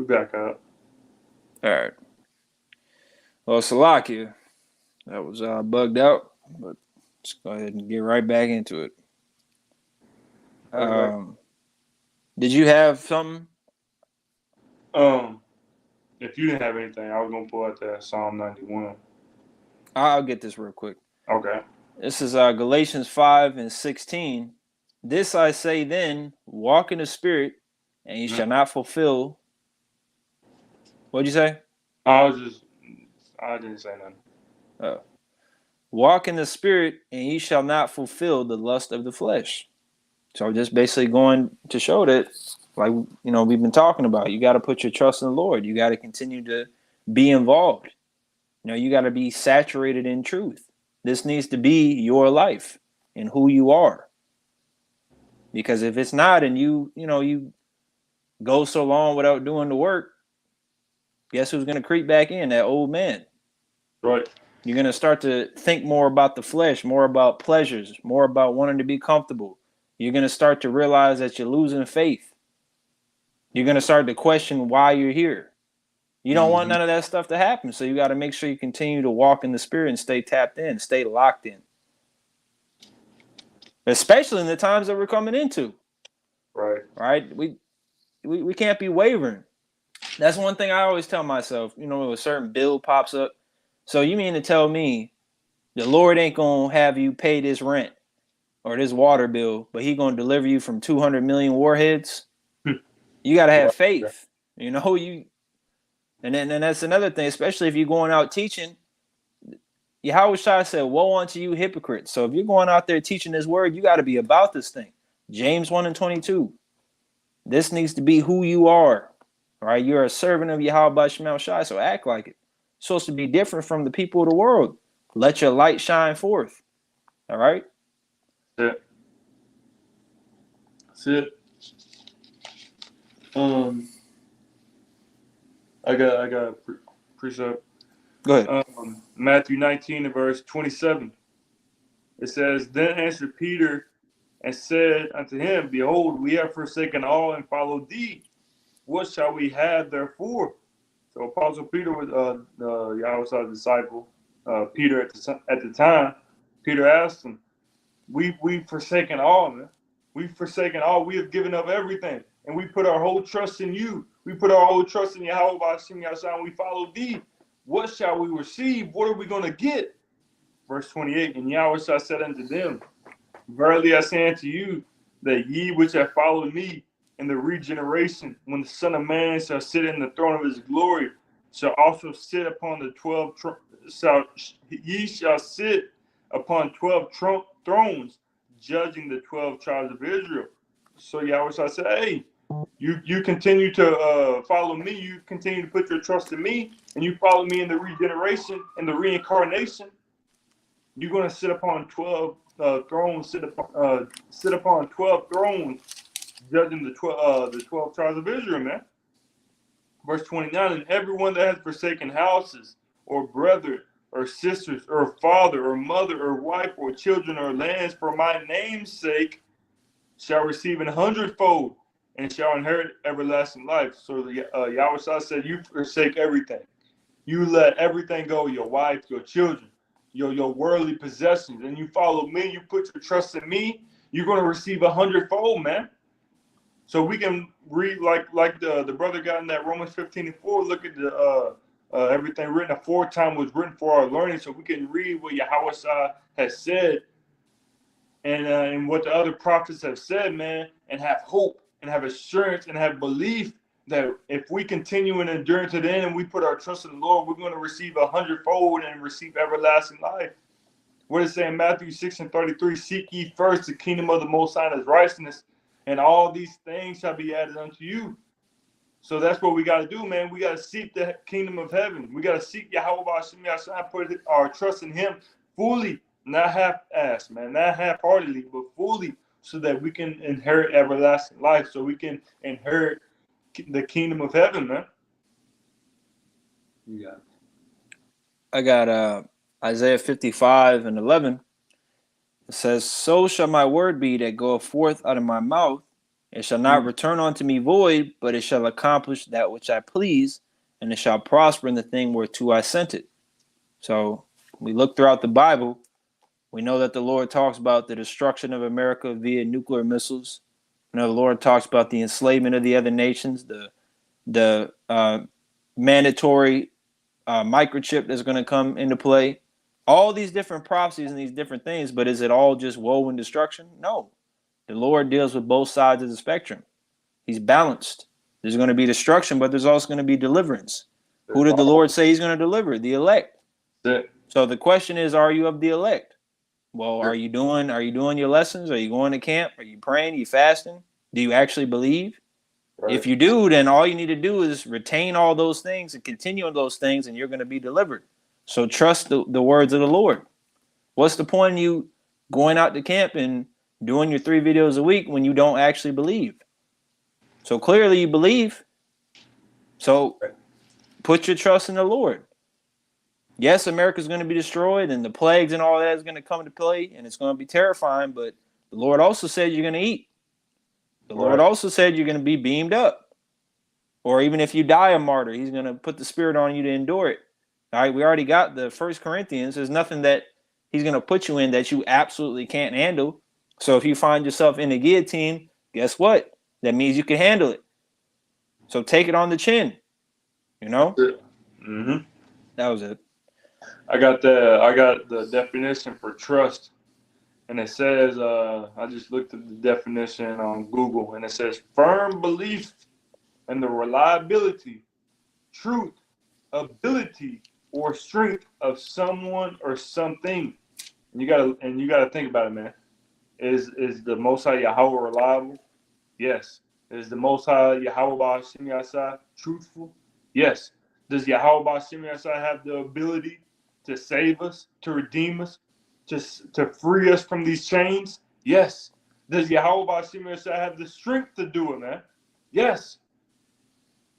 back up. All right. Well, Salakia, that was bugged out, but let's go ahead and get right back into it. Right. Did you have something? If you didn't have anything, I was gonna pull out that Psalm 91. I'll get this real quick. Okay. This is Galatians 5:16. This I say then, walk in the Spirit, and you shall not fulfill. What'd you say? I didn't say nothing. Walk in the Spirit, and ye shall not fulfill the lust of the flesh. So just basically going to show that, like, we've been talking about, you got to put your trust in the Lord. You got to continue to be involved. You got to be saturated in truth. This needs to be your life and who you are. Because if it's not, and you go so long without doing the work, guess who's going to creep back in? That old man. Right. You're going to start to think more about the flesh, more about pleasures, more about wanting to be comfortable. You're going to start to realize that you're losing faith. You're going to start to question why you're here. You don't want none of that stuff to happen. So you got to make sure you continue to walk in the Spirit and stay tapped in, stay locked in. Especially in the times that we're coming into. Right? We can't be wavering. That's one thing I always tell myself, when a certain bill pops up. So you mean to tell me the Lord ain't going to have you pay this rent or this water bill, but he going to deliver you from 200 million warheads? You got to have faith. And then that's another thing, especially if you're going out teaching. Yahushua said, woe unto you hypocrites. So if you're going out there teaching this word, you got to be about this thing. James 1:22. This needs to be who you are. Right? You're a servant of Yahweh Shemel Shai, so act like it. It's supposed to be different from the people of the world. Let your light shine forth. All right? That's it. I got a precept. Go ahead. Matthew 19 and verse 27. It says, Then answered Peter and said unto him, Behold, we have forsaken all and followed thee. What shall we have therefore? So Apostle Peter was Yahweh's disciple. Peter at the time. Peter asked him, We've forsaken all, man. We've forsaken all. We have given up everything. And we put our whole trust in you. We put our whole trust in Yahweh Hashem Yahshua, and we follow thee. What shall we receive? What are we going to get? Verse 28, And Yahweh said unto them, Verily I say unto you, that ye which have followed me in the regeneration, when the Son of Man shall sit in the throne of his glory, shall also sit upon the 12 ye shall sit upon 12 thrones, judging the 12 tribes of Israel. So Yahweh said, hey, you continue to follow me, you continue to put your trust in me, and you follow me in the regeneration and the reincarnation, you're going to sit upon 12 thrones, sit upon 12 thrones, judging the 12 tribes of Israel, man. Verse 29, and everyone that has forsaken houses, or brother, or sisters, or father, or mother, or wife, or children, or lands, for my name's sake, shall receive 100-fold, and shall inherit everlasting life. So Yahweh said, you forsake everything. You let everything go, your wife, your children, your worldly possessions, and you follow me, you put your trust in me, you're going to receive 100-fold, man. So we can read like the brother got in that Romans 15:4. Look at the everything written aforetime was written for our learning, so we can read what Yahweh has said and what the other prophets have said, man, and have hope and have assurance and have belief that if we continue and endure to the end and we put our trust in the Lord, we're going to receive 100-fold and receive everlasting life. What is saying, Matthew 6:33, seek ye first the kingdom of the Most High and his righteousness, and all these things shall be added unto you. So that's what we got to do, man. We got to seek the kingdom of heaven. We got to seek Yahweh Hashem Yahshua, put our trust in him fully, not half-assed, man, not half-heartedly, but fully, so that we can inherit everlasting life, so we can inherit the kingdom of heaven, man. You got it. I got Isaiah 55:11. It says, so shall my word be that goeth forth out of my mouth. It shall not return unto me void, but it shall accomplish that which I please, and it shall prosper in the thing whereto I sent it. So we look throughout the Bible. We know that the Lord talks about the destruction of America via nuclear missiles. You know, the Lord talks about the enslavement of the other nations, the mandatory microchip that's going to come into play. All these different prophecies and these different things, but is it all just woe and destruction? No. The Lord deals with both sides of the spectrum. He's balanced. There's going to be destruction, but there's also going to be deliverance. Who did the Lord say he's going to deliver? The elect. So the question is, are you of the elect? Well, are you doing your lessons? Are you going to camp? Are you praying? Are you fasting? Do you actually believe? Right. If you do, then all you need to do is retain all those things and continue on those things, and you're going to be delivered. So trust the words of the Lord. What's the point of you going out to camp and doing your 3 videos a week when you don't actually believe? So clearly you believe. So put your trust in the Lord. Yes, America's going to be destroyed and the plagues and all that is going to come into play and it's going to be terrifying, but the Lord also said you're going to eat. The Lord also said you're going to be beamed up. Or even if you die a martyr, he's going to put the spirit on you to endure it. All right, we already got the 1 Corinthians. There's nothing that he's going to put you in that you absolutely can't handle. So if you find yourself in the guillotine, guess what? That means you can handle it. So take it on the chin. You know? Mm-hmm. That was it. I got the definition for trust. And it says, I just looked at the definition on Google, and it says firm belief in the reliability, truth, ability, or strength of someone or something. And you gotta think about it, man. Is the Most High Yahweh reliable? Yes. Is the Most High Yahweh Ba'ashem Yasai truthful? Yes. Does Yahweh Ba'ashem Yasai have the ability to save us, to redeem us, to free us from these chains? Yes. Does Yahweh Ba'ashem Yasai have the strength to do it, man? Yes.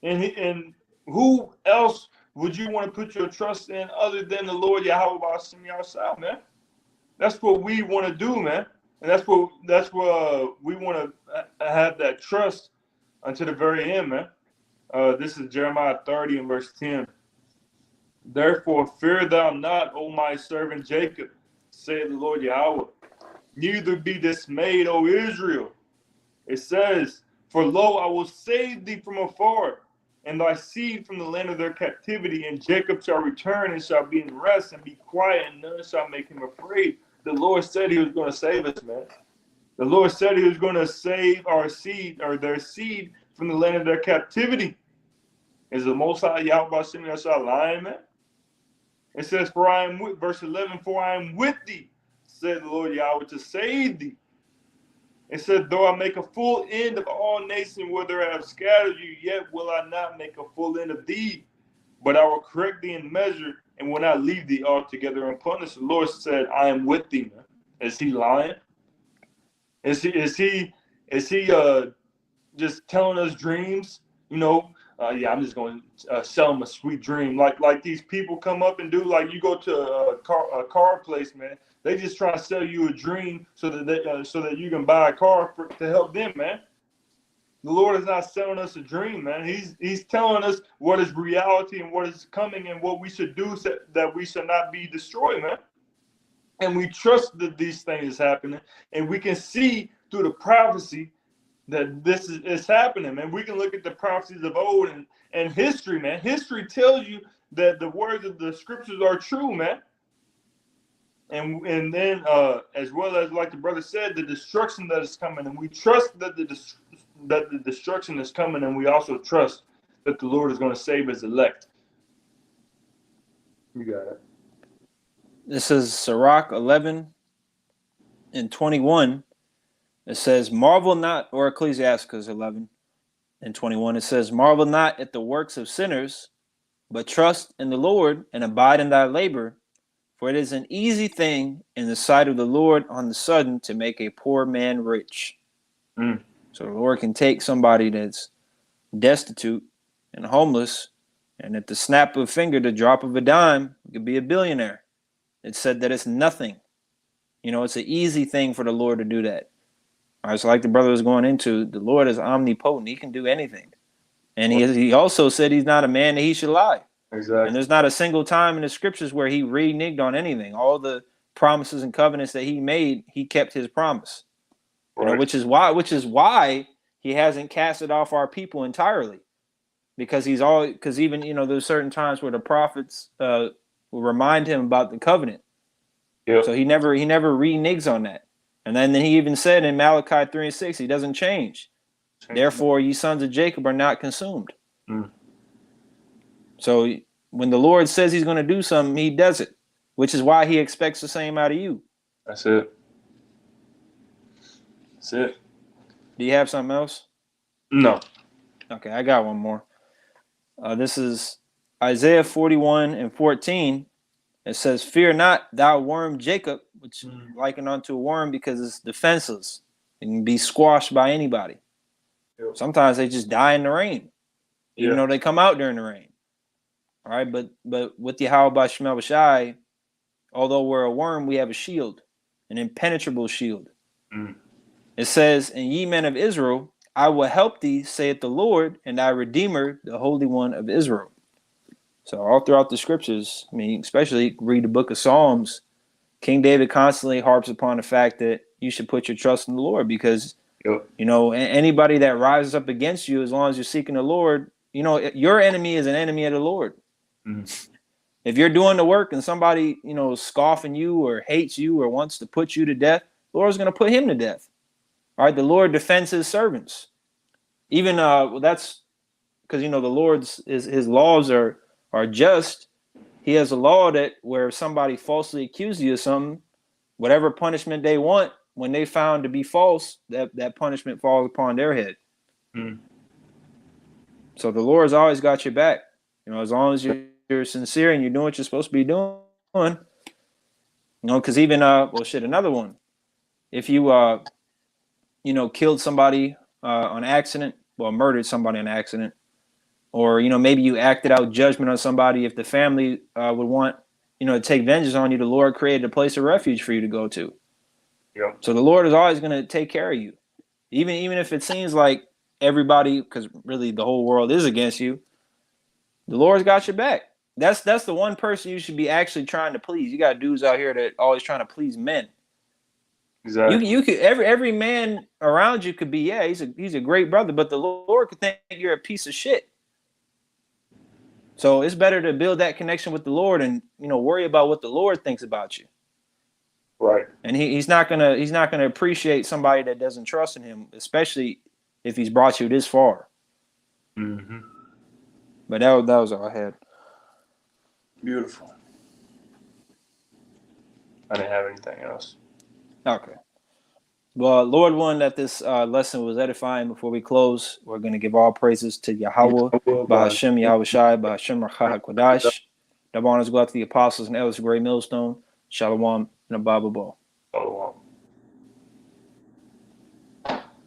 And who else would you want to put your trust in other than the Lord Yahweh Ba'ashem Yasai, man? That's what we want to do, man. And that's what we want to have that trust until the very end, man. This is Jeremiah 30 and verse 10. Therefore fear thou not, O my servant Jacob, saith the Lord Yahweh. Neither be dismayed, O Israel. It says, for lo, I will save thee from afar, and thy seed from the land of their captivity, and Jacob shall return and shall be in rest and be quiet, and none shall make him afraid. The Lord said he was going to save us, man. The Lord said he was going to save our seed, or their seed, from the land of their captivity. Is the Most High Yahweh Ba'ashem Yasai lying, man? It says, for I am with, verse 11, for I am with thee, said the Lord Yahweh, to save thee. It said, though I make a full end of all nations whither I have scattered you, yet will I not make a full end of thee, but I will correct thee in measure, and will not leave thee altogether unpunished. The Lord said, I am with thee, man. Is he lying? Is he just telling us dreams? You know, yeah, I'm just going to sell him a sweet dream. Like these people come up and do, like you go to a car place, man. They just try to sell you a dream so that you can buy a car to help them, man. The Lord is not selling us a dream, man. He's telling us what is reality and what is coming and what we should do so that we should not be destroyed, man. And we trust that these things is happening, and we can see through the prophecy that this is happening, man. We can look at the prophecies of old and history, man. History tells you that the words of the scriptures are true, man. And then as well as, like the brother said, the destruction that is coming, and we trust that the destruction is coming, and we also trust that the Lord is going to save his elect. You got it. This is Sirach 11 and 21. It says, marvel not, or Ecclesiastes 11 and 21. It says, marvel not at the works of sinners, but trust in the Lord and abide in thy labor. For it is an easy thing in the sight of the Lord on the sudden to make a poor man rich. So the Lord can take somebody that's destitute and homeless, and at the snap of a finger, the drop of a dime, you could be a billionaire. It said that it's nothing. You know, it's an easy thing for the Lord to do that. All right, so like the brother was going into, the Lord is omnipotent. He can do anything. And he also said he's not a man that he should lie. Exactly. And there's not a single time in the scriptures where he reneged on anything. All the promises and covenants that he made, he kept his promise. Right. You know, which is why he hasn't casted off our people entirely. Because even, you know, there's certain times where the prophets will remind him about the covenant. Yep. So he never reneges on that. And then he even said in Malachi 3:6, he doesn't change. Therefore, ye sons of Jacob are not consumed. Mm. So when the Lord says he's going to do something, he does it, which is why he expects the same out of you. That's it. That's it. Do you have something else? No. Okay, I got one more. This is Isaiah 41:14. It says, "Fear not, thou worm Jacob," which is likened unto a worm because it's defenseless. It can be squashed by anybody. Yep. Sometimes they just die in the rain, even though they come out during the rain. All right, but with Yahweh Shemel Bashai, although we're a worm, we have a shield, an impenetrable shield. Mm. It says, "And ye men of Israel, I will help thee, saith the Lord, and thy Redeemer, the Holy One of Israel." So all throughout the scriptures, I mean, especially read the book of Psalms, King David constantly harps upon the fact that you should put your trust in the Lord because, you know, anybody that rises up against you, as long as you're seeking the Lord, you know, your enemy is an enemy of the Lord. Mm. If you're doing the work and somebody, you know, is scoffing you or hates you or wants to put you to death, the Lord's going to put him to death. All right, the Lord defends his servants. Even that's because, you know, the Lord's his laws are just. He has a law that where if somebody falsely accuses you of something, whatever punishment they want, when they found to be false, that punishment falls upon their head. Mm. So the Lord's always got your back. You know, as long as you're sincere and you're doing what you're supposed to be doing. You know, because even another one. If you you know, killed somebody on accident, well, murdered somebody on accident, or, you know, maybe you acted out judgment on somebody. If the family would want, you know, to take vengeance on you, the Lord created a place of refuge for you to go to. Yeah. So the Lord is always going to take care of you, even if it seems like everybody, because really the whole world is against you. The Lord's got your back. That's the one person you should be actually trying to please. You got dudes out here that always trying to please men. Exactly. You could every man around you could be, he's a great brother, but the Lord could think you're a piece of shit. So it's better to build that connection with the Lord and, you know, worry about what the Lord thinks about you. Right. And he's not gonna appreciate somebody that doesn't trust in him, especially if he's brought you this far. Mm-hmm. But that was all I had. Beautiful. I didn't have anything else. Okay. Well, Lord willing that this lesson was edifying. Before we close, we're going to give all praises to Yahweh, Bahashem Yahweh Shai, Bahashem Rachah HaKodash. The honors go out to the apostles and elders of Great Millstone. Shalom and Abba Bo. Shalom.